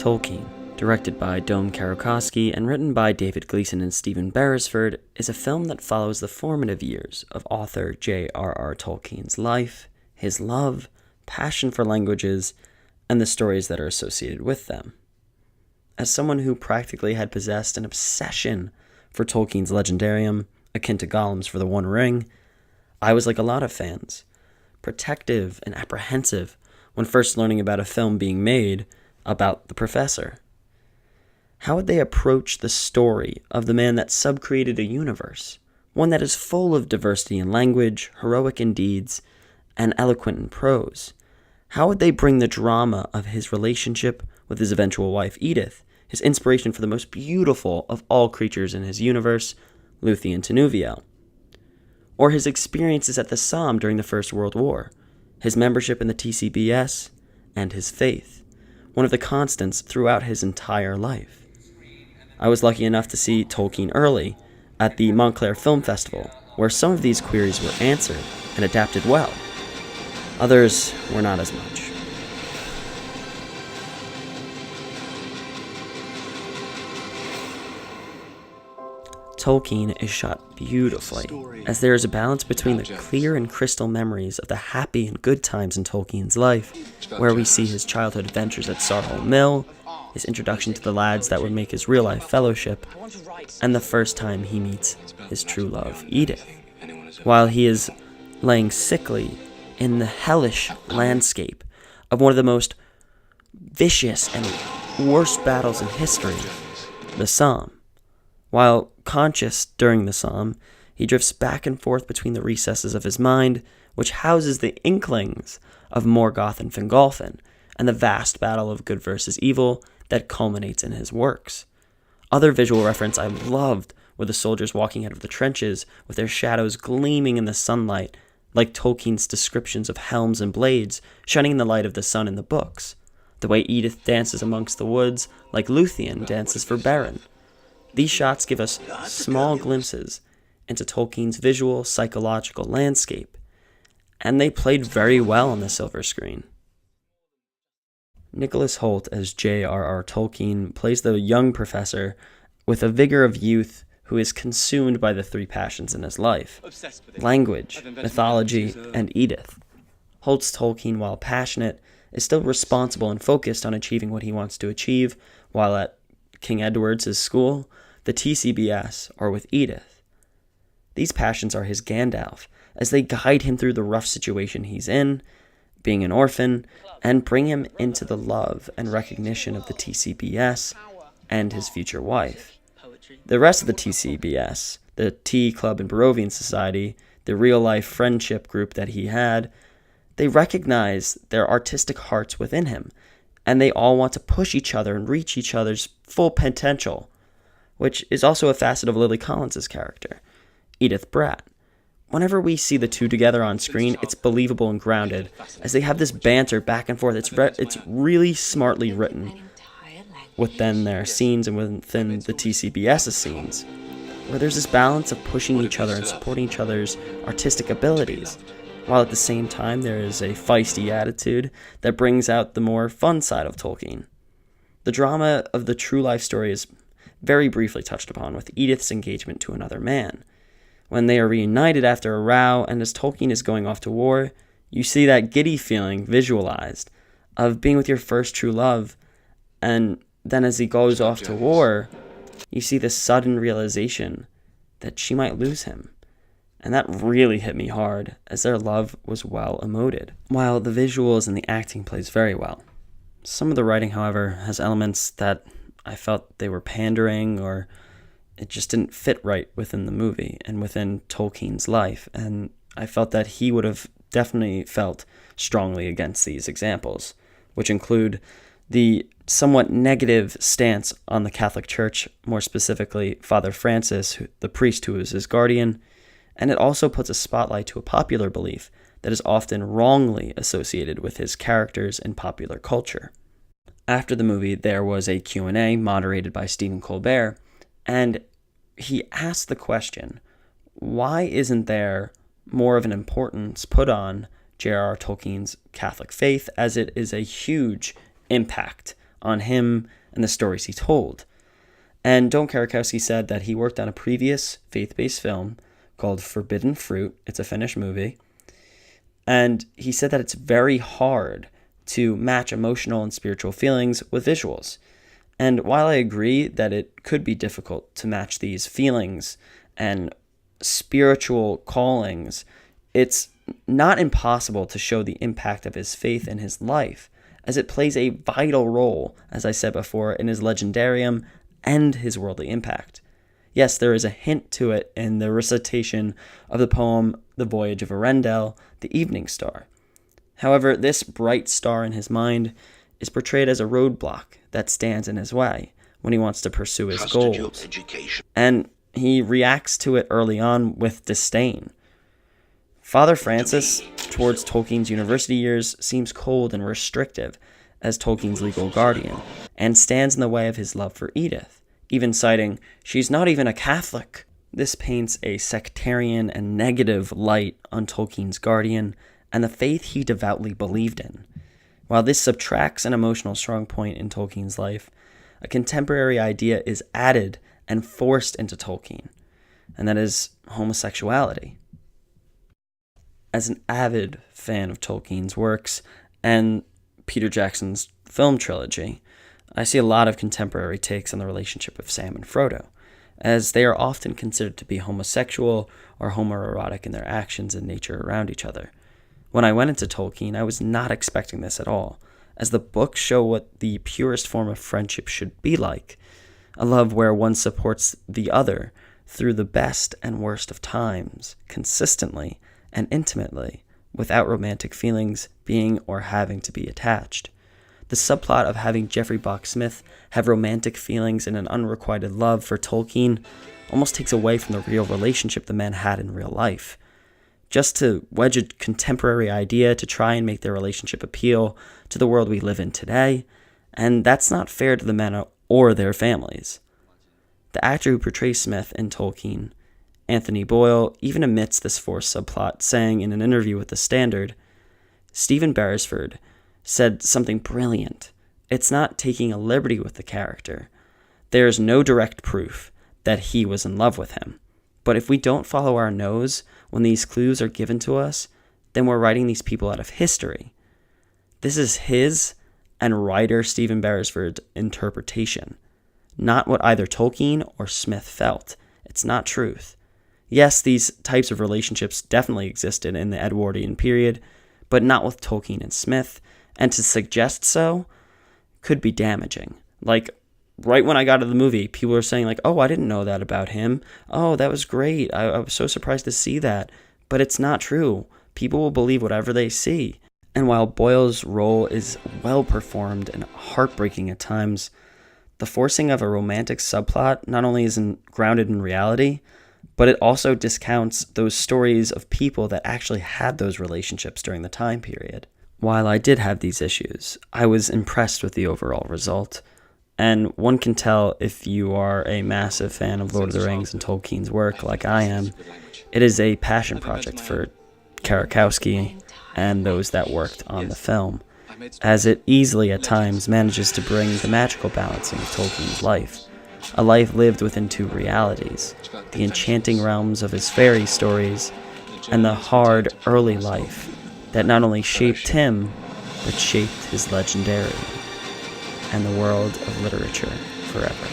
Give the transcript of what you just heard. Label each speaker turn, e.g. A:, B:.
A: Tolkien, directed by Dome Karukoski and written by David Gleason and Stephen Beresford, is a film that follows the formative years of author J.R.R. Tolkien's life, his love, passion for languages, and the stories that are associated with them. As someone who practically had possessed an obsession for Tolkien's legendarium, akin to Gollum's for the One Ring, I was like a lot of fans, protective and apprehensive when first learning about a film being made about the professor. How would they approach the story of the man that subcreated a universe, one that is full of diversity in language, heroic in deeds, and eloquent in prose? How would they bring the drama of his relationship with his eventual wife Edith, his inspiration for the most beautiful of all creatures in his universe, Luthien Tinuviel, or his experiences at the Somme during the First World War, his membership in the TCBS, and his faith, one of the constants throughout his entire life? I was lucky enough to see Tolkien early at the Montclair Film Festival, where some of these queries were answered and adapted well. Others were not as much. Tolkien is shot beautifully, as there is a balance between the clear and crystal memories of the happy and good times in Tolkien's life, where we see his childhood adventures at Sarhole Mill, his introduction to the lads that would make his real-life fellowship, and the first time he meets his true love, Edith, while he is laying sickly in the hellish landscape of one of the most vicious and worst battles in history, the Somme. While conscious during the Somme, he drifts back and forth between the recesses of his mind, which houses the inklings of Morgoth and Fingolfin, and the vast battle of good versus evil that culminates in his works. Other visual reference I loved were the soldiers walking out of the trenches with their shadows gleaming in the sunlight, like Tolkien's descriptions of helms and blades shining in the light of the sun in the books. The way Edith dances amongst the woods, like Luthien dances for Beren. These shots give us small glimpses into Tolkien's visual, psychological landscape, and they played very well on the silver screen. Nicholas Hoult as J.R.R. Tolkien plays the young professor with a vigor of youth who is consumed by the three passions in his life: language, mythology, and Edith. Hoult's Tolkien, while passionate, is still responsible and focused on achieving what he wants to achieve, while at King Edward's school, the TCBS, or with Edith. These passions are his Gandalf, as they guide him through the rough situation he's in, being an orphan, and bring him into the love and recognition of the TCBS and his future wife. The rest of the TCBS, the Tea Club and Barovian Society, the real-life friendship group that he had, they recognize their artistic hearts within him, and they all want to push each other and reach each other's full potential, which is also a facet of Lily Collins' character, Edith Bratt. Whenever we see the two together on screen, it's believable and grounded, as they have this banter back and forth. It's really smartly written within their scenes and within the TCBS's scenes, where there's this balance of pushing each other and supporting each other's artistic abilities, while at the same time there is a feisty attitude that brings out the more fun side of Tolkien. The drama of the true life story is very briefly touched upon with Edith's engagement to another man. When they are reunited after a row and as Tolkien is going off to war, you see that giddy feeling visualized of being with your first true love, and then as he goes off to war, you see this sudden realization that she might lose him. And that really hit me hard, as their love was well emoted, while the visuals and the acting plays very well. Some of the writing, however, has elements that I felt they were pandering, or it just didn't fit right within the movie and within Tolkien's life, and I felt that he would have definitely felt strongly against these examples, which include the somewhat negative stance on the Catholic Church, more specifically Father Francis, the priest who is his guardian, and it also puts a spotlight to a popular belief that is often wrongly associated with his characters in popular culture. After the movie, there was a Q&A moderated by Stephen Colbert, and he asked the question, why isn't there more of an importance put on J.R.R. Tolkien's Catholic faith, as it is a huge impact on him and the stories he told. And Dome Karukoski said that he worked on a previous faith-based film called Forbidden Fruit. It's a Finnish movie. And he said that it's very hard to match emotional and spiritual feelings with visuals. And while I agree that it could be difficult to match these feelings and spiritual callings, it's not impossible to show the impact of his faith in his life, as it plays a vital role, as I said before, in his legendarium and his worldly impact. Yes, there is a hint to it in the recitation of the poem The Voyage of Arendelle, the Evening Star. However, this bright star in his mind is portrayed as a roadblock that stands in his way when he wants to pursue his goals. And he reacts to it early on with disdain. Father Francis, towards Tolkien's university years, seems cold and restrictive as Tolkien's legal guardian, and stands in the way of his love for Edith, even citing, "She's not even a Catholic." This paints a sectarian and negative light on Tolkien's guardian and the faith he devoutly believed in. While this subtracts an emotional strong point in Tolkien's life, a contemporary idea is added and forced into Tolkien, and that is homosexuality. As an avid fan of Tolkien's works and Peter Jackson's film trilogy, I see a lot of contemporary takes on the relationship of Sam and Frodo, as they are often considered to be homosexual or homoerotic in their actions and nature around each other. When I went into Tolkien, I was not expecting this at all, as the books show what the purest form of friendship should be like, a love where one supports the other through the best and worst of times, consistently and intimately, without romantic feelings being or having to be attached. The subplot of having Geoffrey Box-Smith have romantic feelings and an unrequited love for Tolkien almost takes away from the real relationship the men had in real life. Just to wedge a contemporary idea to try and make their relationship appeal to the world we live in today, and that's not fair to the men or their families. The actor who portrays Smith in Tolkien, Anthony Boyle, even admits this forced subplot, saying in an interview with The Standard, Stephen Beresford said something brilliant. It's not taking a liberty with the character. There is no direct proof that he was in love with him. But if we don't follow our nose when these clues are given to us, then we're writing these people out of history. This is his and writer Stephen Beresford's interpretation, not what either Tolkien or Smith felt. It's not truth. Yes, these types of relationships definitely existed in the Edwardian period, but not with Tolkien and Smith, and to suggest so could be damaging. Like, right when I got to the movie, people were saying, like, oh, I didn't know that about him. Oh, that was great. I was so surprised to see that. But it's not true. People will believe whatever they see. And while Boyle's role is well performed and heartbreaking at times, the forcing of a romantic subplot not only isn't grounded in reality, but it also discounts those stories of people that actually had those relationships during the time period. While I did have these issues, I was impressed with the overall result. And one can tell if you are a massive fan of Lord of the Rings and Tolkien's work like I am, it is a passion project for Karukoski and those that worked on the film, as it easily at times manages to bring the magical balancing of Tolkien's life, a life lived within two realities, the enchanting realms of his fairy stories and the hard early life that not only shaped him, but shaped his legendarium and the world of literature forever.